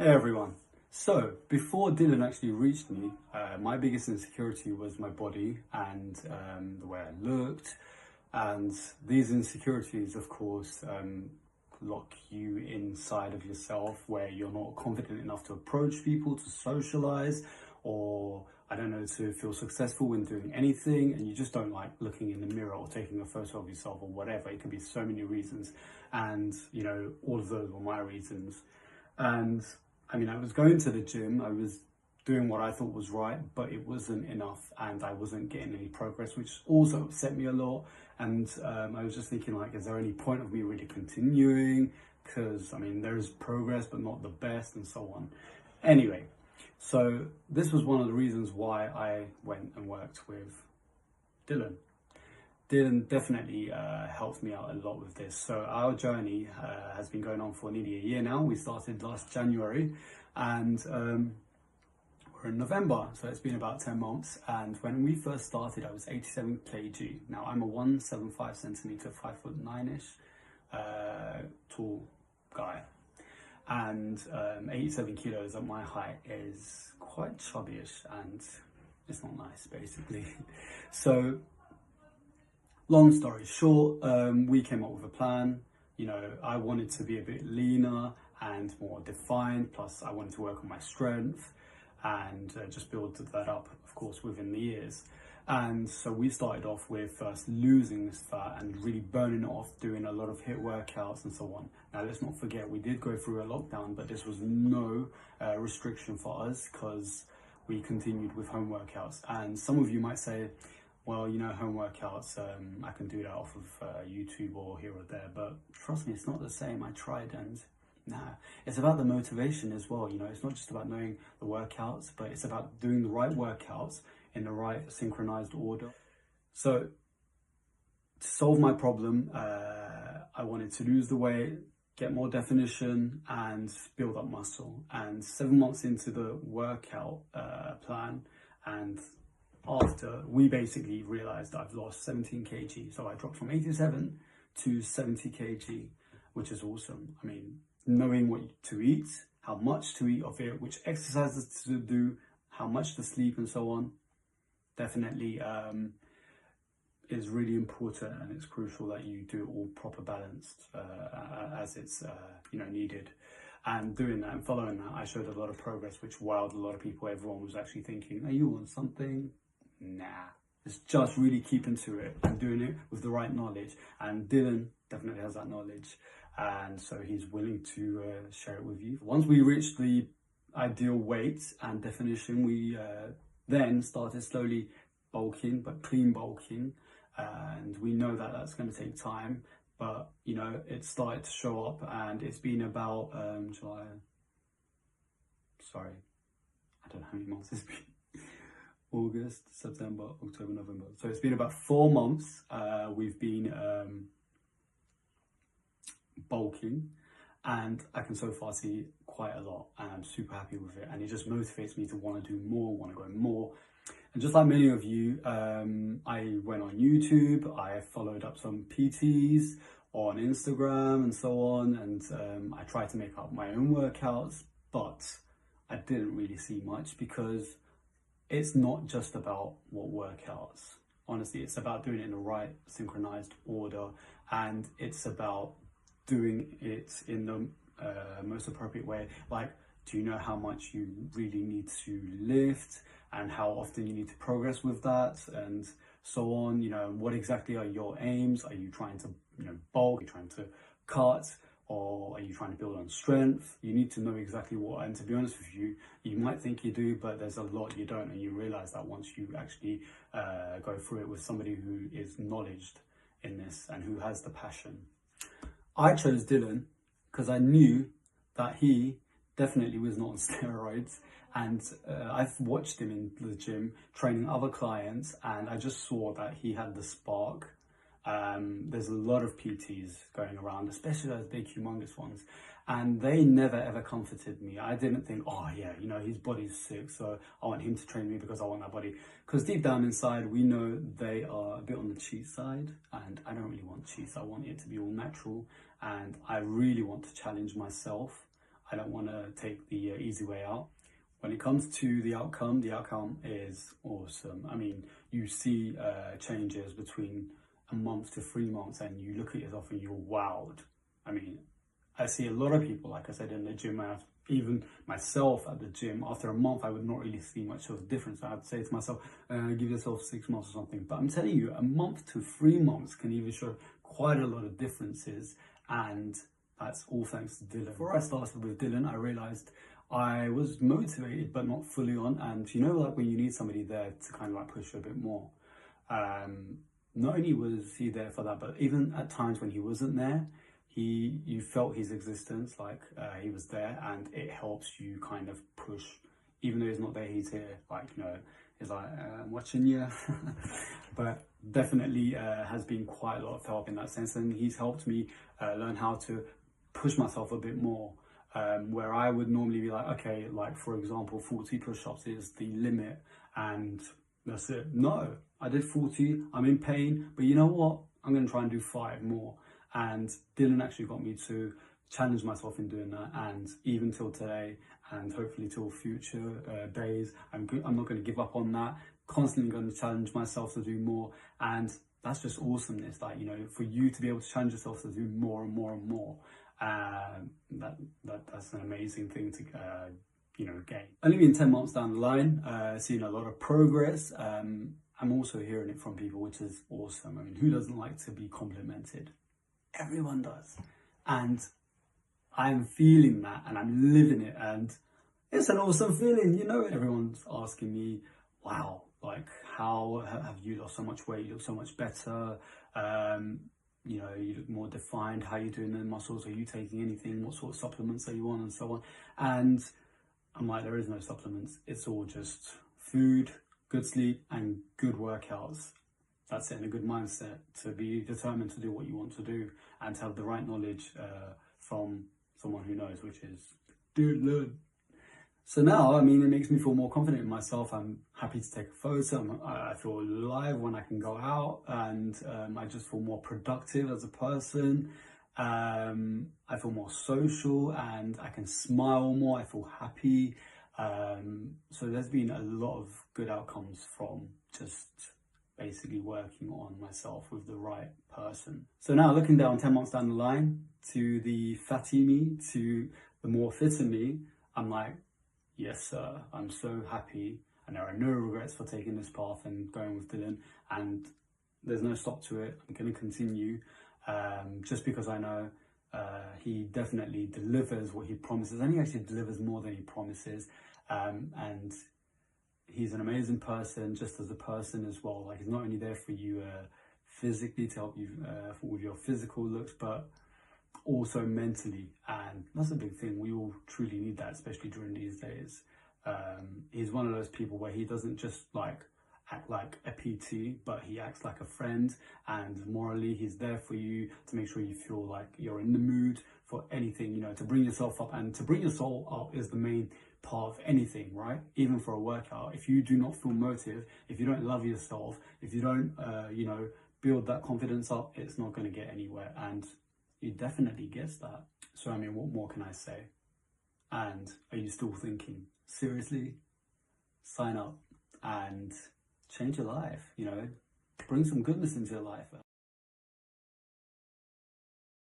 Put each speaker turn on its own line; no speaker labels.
Hey everyone. So before Dylan actually reached me, my biggest insecurity was my body and the way I looked. And these insecurities, of course, lock you inside of yourself where you're not confident enough to approach people, to socialize, or I don't know, to feel successful in doing anything. And you just don't like looking in the mirror or taking a photo of yourself or whatever. It can be so many reasons. And, all of those were my reasons. And I mean, I was going to the gym, I was doing what I thought was right, but it wasn't enough and I wasn't getting any progress, which also upset me a lot. And I was just thinking, like, is there any point of me really continuing? Because, I mean, there is progress, but not the best, and so on. Anyway, so this was one of the reasons why I went and worked with Dylan. Dylan definitely helped me out a lot with this. So our journey has been going on for nearly a year now. We started last January and we're in November. So it's been about 10 months. And when we first started, I was 87 kg. Now I'm a 175 centimeter, 5'9"-ish tall guy. And 87 kilos at my height is quite chubbyish and it's not nice, basically. So long story short, we came up with a plan. I wanted to be a bit leaner and more defined, plus I wanted to work on my strength and just build that up, of course, within the years. And so we started off with first losing this fat and really burning it off, doing a lot of HIIT workouts and so on. Now, let's not forget, we did go through a lockdown, but this was no restriction for us because we continued with home workouts. And some of you might say, well, home workouts, I can do that off of YouTube or here or there, but trust me, it's not the same. I tried and it's about the motivation as well. It's not just about knowing the workouts, but it's about doing the right workouts in the right synchronized order. So to solve my problem, I wanted to lose the weight, get more definition and build up muscle. And 7 months into the workout plan and after, we basically realized I've lost 17 kg. So I dropped from 87 to 70 kg, which is awesome. I mean, knowing what to eat, how much to eat of it, which exercises to do, how much to sleep and so on, definitely is really important, and it's crucial that you do it all proper balanced as it's needed. And doing that and following that, I showed a lot of progress, which wowed a lot of people. Everyone was actually thinking, are you on something? Nah, it's just really keeping to it and doing it with the right knowledge. And Dylan definitely has that knowledge, and so he's willing to share it with you. Once we reached the ideal weight and definition, we then started slowly bulking, but clean bulking. And we know that that's going to take time, but it started to show up, and it's been about July. Sorry, I don't know how many months it's been. August, September, October, November. So it's been about 4 months. We've been bulking, and I can so far see quite a lot, and I'm super happy with it. And it just motivates me to want to do more, want to go more. And just like many of you, I went on YouTube, I followed up some PTs on Instagram and so on, and I tried to make up my own workouts, but I didn't really see much because it's not just about what workouts. Honestly, it's about doing it in the right synchronized order, and it's about doing it in the most appropriate way. Like, do you know how much you really need to lift and how often you need to progress with that and so on? What exactly are your aims? Are you trying to bulk? Are you trying to cut? Or are you trying to build on strength? You need to know exactly what, and to be honest with you, you might think you do, but there's a lot you don't, and you realize that once you actually go through it with somebody who is knowledged in this and who has the passion. I chose Dylan because I knew that he definitely was not on steroids, and I've watched him in the gym training other clients, and I just saw that he had the spark. There's a lot of PTs going around, especially those big humongous ones, and they never ever comforted me. I didn't think, oh yeah, his body's sick, so I want him to train me because I want that body. Because deep down inside, we know they are a bit on the cheat side, and I don't really want cheats. I want it to be all natural, and I really want to challenge myself. I don't want to take the easy way out. When it comes to the outcome is awesome. I mean, you see changes between a month to 3 months, and you look at yourself and you're wowed. I mean, I see a lot of people, like I said, in the gym, even myself at the gym, after a month, I would not really see much of a difference. I'd say to myself, give yourself 6 months or something. But I'm telling you, a month to 3 months can even show quite a lot of differences. And that's all thanks to Dylan. Before I started with Dylan, I realized I was motivated, but not fully on. And you know, like when you need somebody there to kind of like push you a bit more. Not only was he there for that, but even at times when he wasn't there, you felt his existence, like he was there, and it helps you kind of push. Even though he's not there, he's here. Like, you know, he's like, I'm watching you. But definitely has been quite a lot of help in that sense, and he's helped me learn how to push myself a bit more. Where I would normally be like, okay, like for example, 40 push-ups is the limit, and that's it. No, I did 40, I'm in pain, but you know what? I'm going to try and do 5 more. And Dylan actually got me to challenge myself in doing that, and even till today, and hopefully till future days, I'm not going to give up on that. Constantly going to challenge myself to do more, and that's just awesomeness. Like, you know, for you to be able to challenge yourself to do more and more and more, that's an amazing thing to you know, gain. Only been 10 months down the line, seeing a lot of progress. I'm also hearing it from people, which is awesome. I mean, who doesn't like to be complimented? Everyone does. And I'm feeling that, and I'm living it, and it's an awesome feeling. You know, everyone's asking me, wow, like, how have you lost so much weight? You look so much better. You know, you look more defined. How are you doing the muscles? Are you taking anything? What sort of supplements are you on? And so on. And I'm like, there is no supplements. It's all just food, good sleep, and good workouts. That's it, and a good mindset to be determined to do what you want to do, and to have the right knowledge from someone who knows, which is Dylan. So now, I mean, it makes me feel more confident in myself. I'm happy to take a photo. I feel alive when I can go out, and I just feel more productive as a person. I feel more social, and I can smile more. I feel happy. So there's been a lot of good outcomes from just basically working on myself with the right person. So now, looking down 10 months down the line, to the fatty me, to the more fitter me, I'm like, yes sir, I'm so happy, and there are no regrets for taking this path and going with Dylan, and there's no stop to it. I'm going to continue, just because I know he definitely delivers what he promises, and he actually delivers more than he promises, and he's an amazing person, just as a person as well. Like, he's not only there for you physically to help you with your physical looks, but also mentally, and that's a big thing. We all truly need that, especially during these days. He's one of those people where he doesn't just like act like a PT, but he acts like a friend, and morally he's there for you to make sure you feel like you're in the mood for anything, you know, to bring yourself up. And to bring your soul up is the main part of anything, right? Even for a workout, if you do not feel motive, if you don't love yourself, if you don't you know, build that confidence up, it's not going to get anywhere. And he definitely gets that. So I mean, what more can I say? And are you still thinking, seriously? Sign up and change your life, you know, bring some goodness into your life.